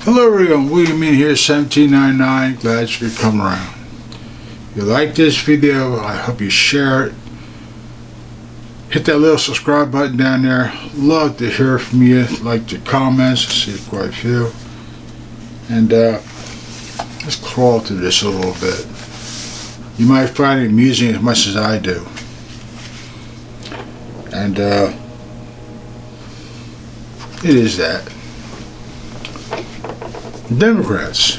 Hello everyone, William in here, 1799. Glad you could come around. If you like this video, I hope you share it. Hit that little subscribe button down there. Love to hear from you. Like your comments. I see quite a few. And let's crawl through this a little bit. You might find it amusing as much as I do. And it is that. Democrats,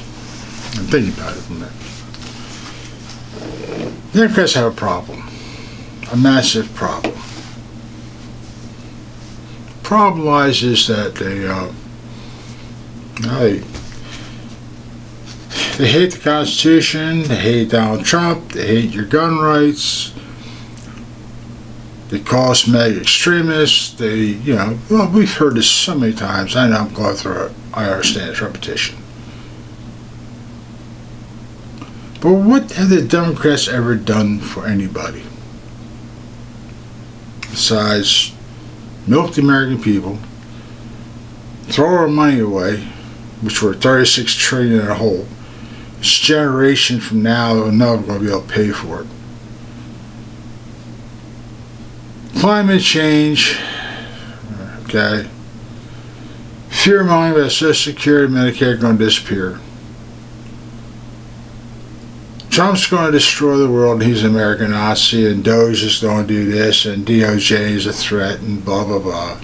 I'm thinking about it for a minute. Democrats have a problem, a massive problem. The problem lies is that they hate the Constitution, they hate Donald Trump, they hate your gun rights, they call us mega extremists, well, we've heard this so many times. I know I'm going through it. I understand it's repetition. But what have the Democrats ever done for anybody? Besides milk the American people, throw our money away, which we're 36 trillion in a hole. This generation from now, they're never going to be able to pay for it. Climate change, okay. Fear mongering about Social Security, Medicare are going to disappear. Trump's going to destroy the world, and he's an American Nazi, and Doge is going to do this, and DOJ is a threat, and blah, blah, blah.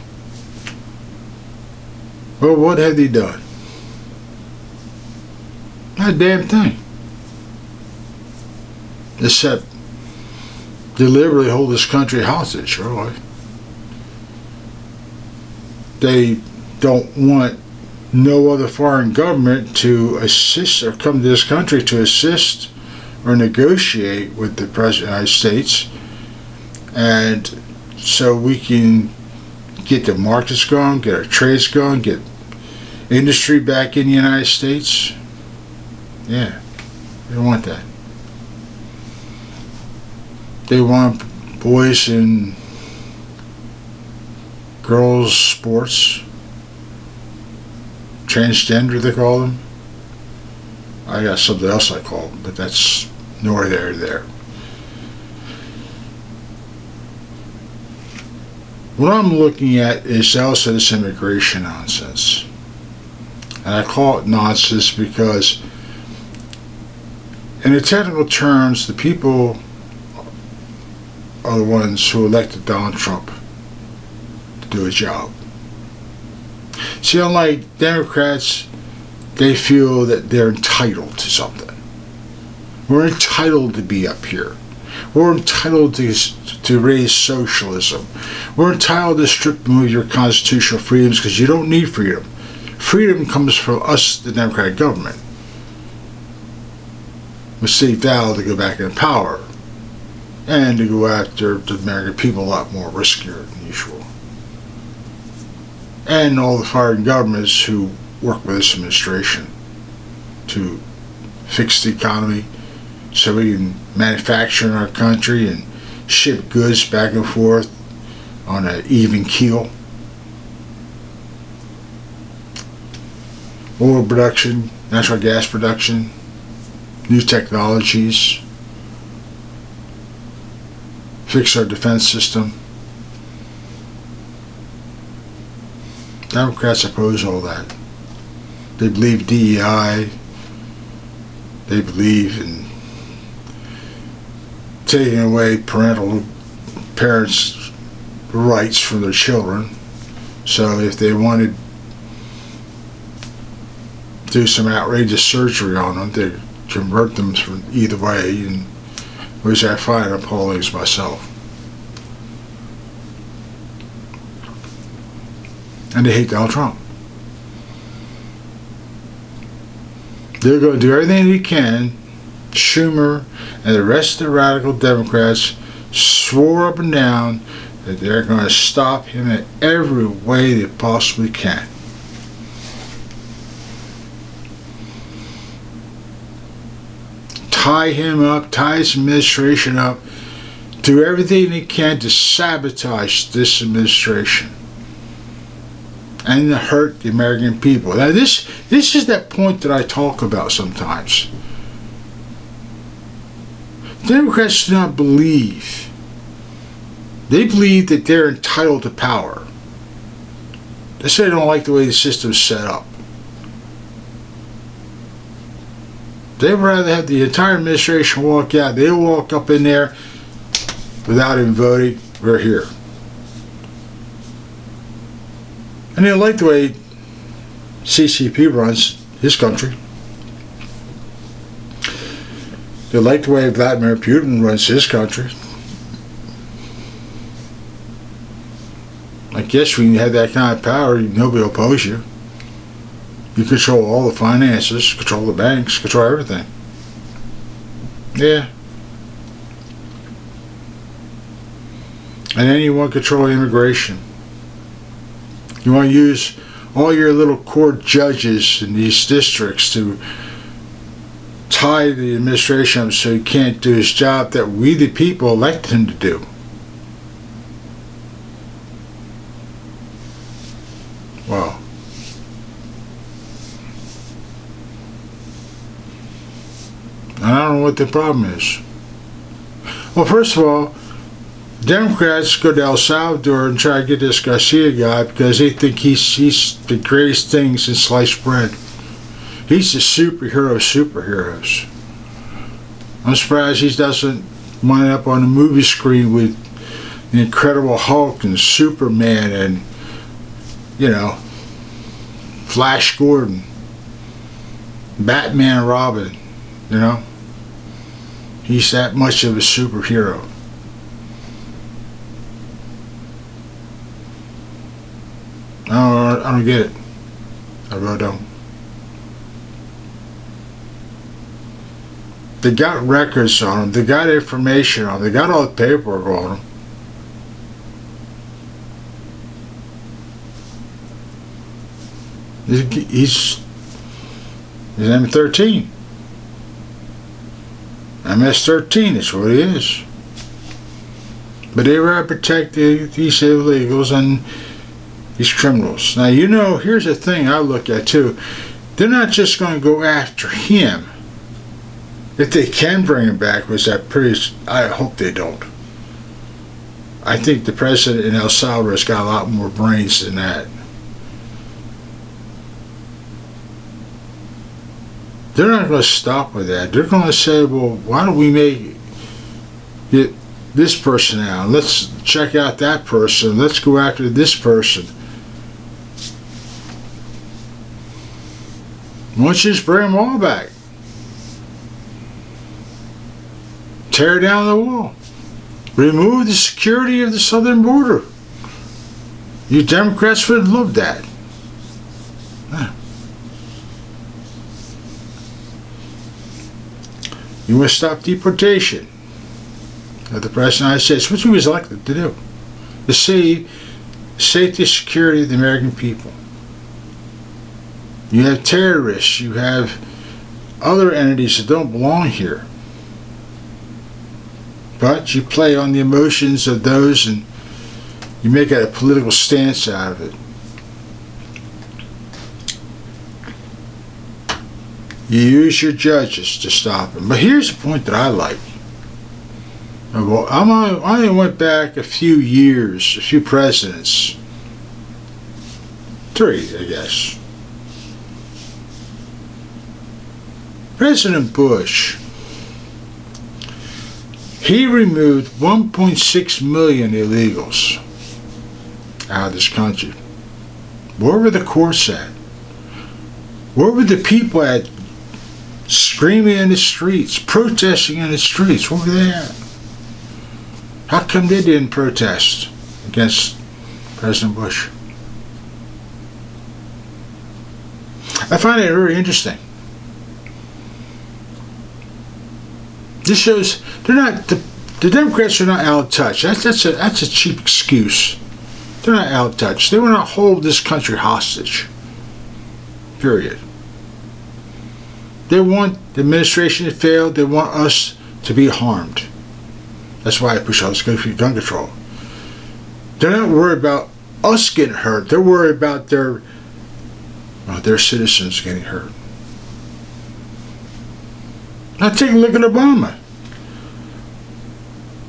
Well, what have they done? Not a damn thing. Except deliberately hold this country hostage, really. They don't want no other foreign government to assist or come to this country to assist or negotiate with the President of the United States, and so we can get the markets going, get our trades going, get industry back in the United States. Yeah, they don't want that. They want boys and girls sports, transgender they call them. I got something else I call them, but that's nor there. What I'm looking at is also this immigration nonsense. And I call it nonsense because in the technical terms, the people are the ones who elected Donald Trump to do a job. See, unlike Democrats, they feel that they're entitled to something. We're entitled to be up here. We're entitled to raise socialism. We're entitled to strip them of your constitutional freedoms because you don't need freedom. Freedom comes from us, the Democratic government. We seek Val to go back in power and to go after the American people a lot more riskier than usual. And all the foreign governments who work with this administration to fix the economy so we can manufacture in our country and ship goods back and forth on an even keel. Oil production, natural gas production, new technologies, fix our defense system. Democrats oppose all that. They believe DEI. They believe in taking away parents' rights for their children. So if they wanted to do some outrageous surgery on them, they convert them from either way, and which I find appalling as myself. And they hate Donald Trump. They're going to do everything they can. Schumer and the rest of the radical Democrats swore up and down that they're going to stop him in every way they possibly can. Tie him up, tie his administration up, do everything they can to sabotage this administration. and to hurt the American people. Now this is that point that I talk about sometimes. Democrats do not believe. They believe that they're entitled to power. They say they don't like the way the system's set up. They'd rather have the entire administration walk out. They walk up in there without even voting. We're here. And they like the way CCP runs his country. They like the way Vladimir Putin runs his country. I guess when you have that kind of power, nobody will oppose you. You control all the finances, control the banks, control everything. Yeah. And then you want to control immigration. You want to use all your little court judges in these districts to tie the administration up so he can't do his job that we the people elected him to do. Wow. I don't know what the problem is. Well, first of all, Democrats go to El Salvador and try to get this Garcia guy because they think he's the greatest thing since sliced bread. He's the superhero of superheroes. I'm surprised he doesn't wind up on the movie screen with the Incredible Hulk and Superman and, you know, Flash Gordon, Batman Robin, you know. He's that much of a superhero. I don't get it. I really don't. They got records on him. They got information on him. They got all the paperwork on him. He's M13. MS-13 is what he is. But they rather protect these illegals and these criminals. Now, you know, here's the thing I look at too. They're not just going to go after him. If they can bring him back, which I hope they don't. I think the president in El Salvador has got a lot more brains than that. They're not going to stop with that. They're going to say, well, why don't we get this person out? Let's check out that person. Let's go after this person. Why don't you just bring them all back? Tear down the wall. Remove the security of the southern border. You Democrats would love that. You want to stop deportation of the President of the United States, which he was elected to do. To save safety and security of the American people. You have terrorists. You have other entities that don't belong here. But you play on the emotions of those and you make a political stance out of it. You use your judges to stop them. But here's the point that I like. Well, I only went back a few years, a few presidents. 3, I guess. President Bush, he removed 1.6 million illegals out of this country. Where were the courts at? Where were the people at? Screaming in the streets, protesting in the streets. Where were they at? How come they didn't protest against President Bush? I find it very interesting. This shows the Democrats are not out of touch. That's a cheap excuse. They're not out of touch. They will not hold this country hostage. Period. They want the administration to fail. They want us to be harmed. That's why I push all this gun control. They're not worried about us getting hurt. They're worried about their citizens getting hurt. Now take a look at Obama.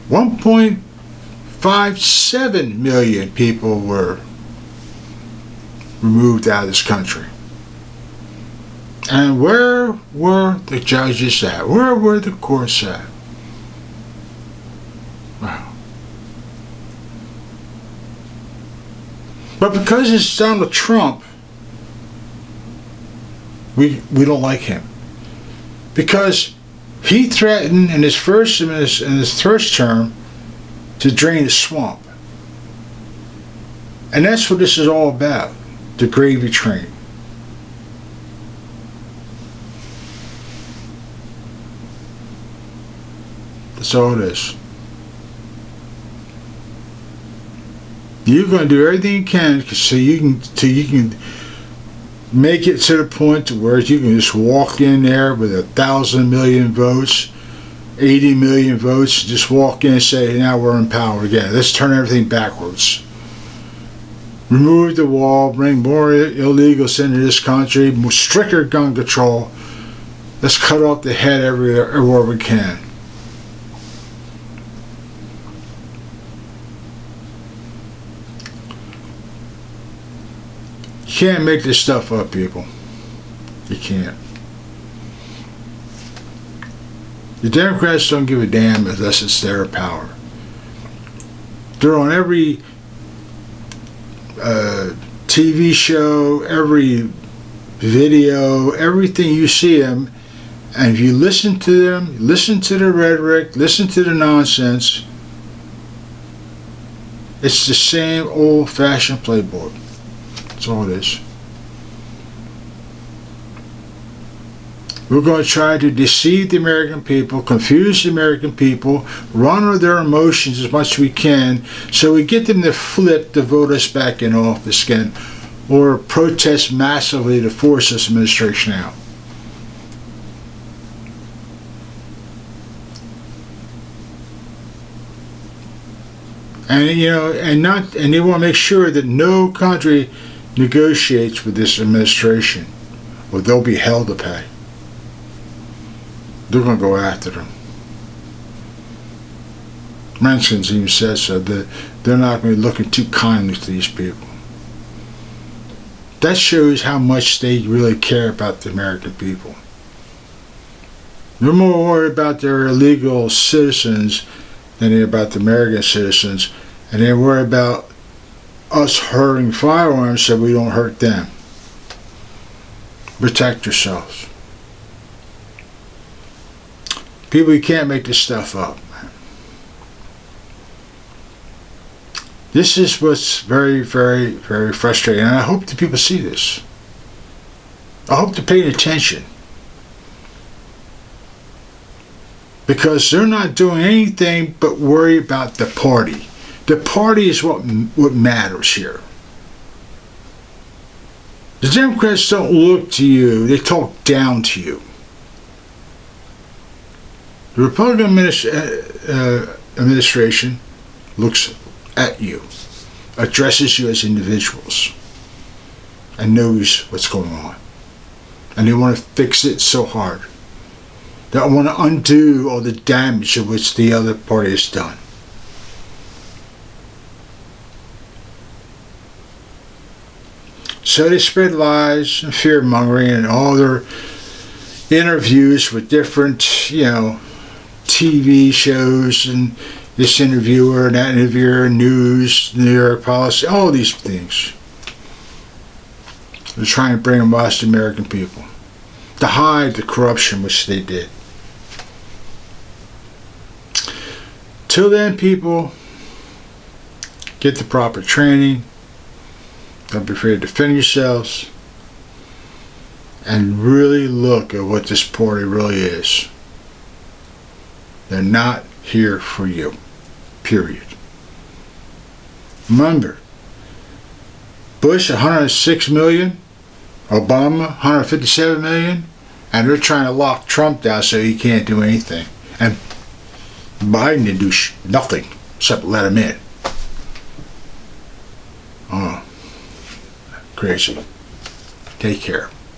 1.57 million people were removed out of this country. And where were the judges at? Where were the courts at? Wow. But because it's Donald Trump, we don't like him. Because he threatened in his first term to drain the swamp. And that's what this is all about. The gravy train. That's all it is. You're going to do everything you can so you can make it to the point to where you can just walk in there with 1,000 million votes, 80 million votes, just walk in and say, now we're in power again. Let's turn everything backwards. Remove the wall, bring more illegals into this country, more stricter gun control. Let's cut off the head everywhere we can. You can't make this stuff up, people. You can't. The Democrats don't give a damn unless it's their power. They're on every TV show, every video, everything you see them, and if you listen to them, listen to the rhetoric, listen to the nonsense, it's the same old-fashioned playbook. That's all it is. We're going to try to deceive the American people, confuse the American people, run with their emotions as much as we can, so we get them to flip to vote us back in office again, or protest massively to force this administration out. And and they want to make sure that no country negotiates with this administration, or they'll be held to pay. They're going to go after them. Menson's even says so, that they're not going to be looking too kindly to these people. That shows how much they really care about the American people. They're more worried about their illegal citizens than they're about the American citizens, and they're worried about us hurting firearms so we don't hurt them. Protect yourselves. People, you can't make this stuff up. This is what's very, very, very frustrating, and I hope that people see this. I hope they're paying attention. Because they're not doing anything but worry about the party. The party is what matters here. The Democrats don't look to you, they talk down to you. The Republican administration looks at you, addresses you as individuals, and knows what's going on. And they want to fix it so hard. They want to undo all the damage of which the other party has done. So they spread lies and fear-mongering and all their interviews with different, TV shows, and this interviewer and that interviewer, news, New York policy, all these things. They're trying to bring them to the American people to hide the corruption which they did. Till then, people, get the proper training. Don't be afraid to defend yourselves. And really look at what this party really is. They're not here for you. Period. Remember, Bush 106 million, Obama 157 million, and they're trying to lock Trump down so he can't do anything. And Biden didn't do nothing except let him in. crazy. Take care.